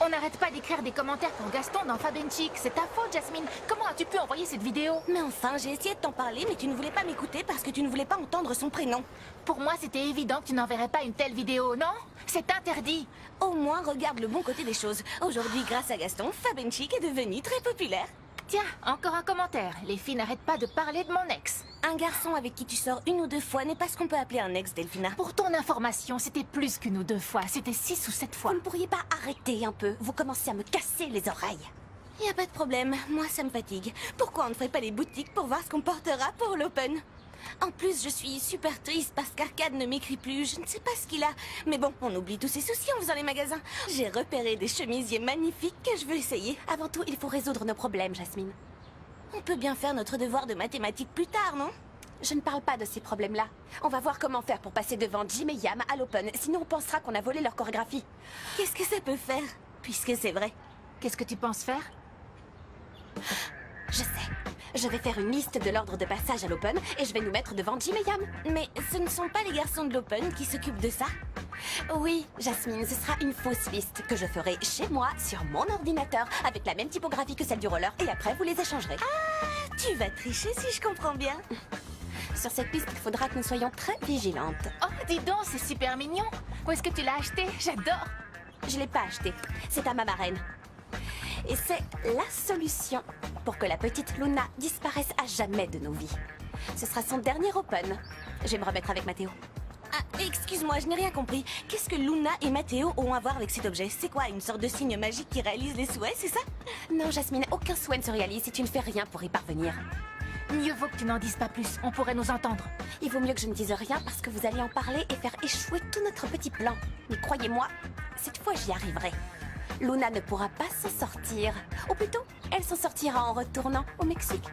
On n'arrête pas d'écrire des commentaires pour Gaston dans Fabenchic. C'est ta faute, Jasmine. Comment as-tu pu envoyer cette vidéo? Mais enfin, j'ai essayé de t'en parler, mais tu ne voulais pas m'écouter parce que tu ne voulais pas entendre son prénom. Pour moi, c'était évident que tu n'enverrais pas une telle vidéo, non? C'est interdit. Au moins, regarde le bon côté des choses. Aujourd'hui, grâce à Gaston, Fabenchic est devenu très populaire. Tiens, encore un commentaire. Les filles n'arrêtent pas de parler de mon ex. Un garçon avec qui tu sors 1 ou 2 fois n'est pas ce qu'on peut appeler un ex, Delphina. Pour ton information, c'était plus qu'une ou 2 fois. C'était 6 ou 7 fois. Vous ne pourriez pas arrêter un peu? Vous commencez à me casser les oreilles. Y a pas de problème, moi ça me fatigue. Pourquoi on ne ferait pas les boutiques pour voir ce qu'on portera pour l'Open? En plus, je suis super triste parce qu'Arcade ne m'écrit plus. Je ne sais pas ce qu'il a. Mais bon, on oublie tous ses soucis en faisant les magasins. J'ai repéré des chemisiers magnifiques que je veux essayer. Avant tout, il faut résoudre nos problèmes, Jasmine. On peut bien faire notre devoir de mathématiques plus tard, non? Je ne parle pas de ces problèmes-là. On va voir comment faire pour passer devant Jim et Yam à l'Open. Sinon, on pensera qu'on a volé leur chorégraphie. Qu'est-ce que ça peut faire? Puisque c'est vrai. Qu'est-ce que tu penses faire? Je sais. Je vais faire une liste de l'ordre de passage à l'Open et je vais nous mettre devant Jim et Yam. Mais ce ne sont pas les garçons de l'Open qui s'occupent de ça? Oui, Jasmine, ce sera une fausse liste que je ferai chez moi sur mon ordinateur avec la même typographie que celle du roller et après vous les échangerez. Ah, tu vas tricher si je comprends bien. Sur cette piste, il faudra que nous soyons très vigilantes. Oh, dis donc, c'est super mignon. Où est-ce que tu l'as acheté? J'adore. Je l'ai pas acheté. C'est à ma marraine. Et c'est la solution pour que la petite Luna disparaisse à jamais de nos vies. Ce sera son dernier Open. Je vais me remettre avec Mathéo. Ah, excuse-moi, je n'ai rien compris. Qu'est-ce que Luna et Mathéo ont à voir avec cet objet? C'est quoi, une sorte de signe magique qui réalise les souhaits, c'est ça? Non, Jasmine, aucun souhait ne se réalise si tu ne fais rien pour y parvenir. Mieux vaut que tu n'en dises pas plus. On pourrait nous entendre. Il vaut mieux que je ne dise rien parce que vous allez en parler et faire échouer tout notre petit plan. Mais croyez-moi, cette fois j'y arriverai. Luna ne pourra pas s'en sortir. Ou plutôt, elle s'en sortira en retournant au Mexique.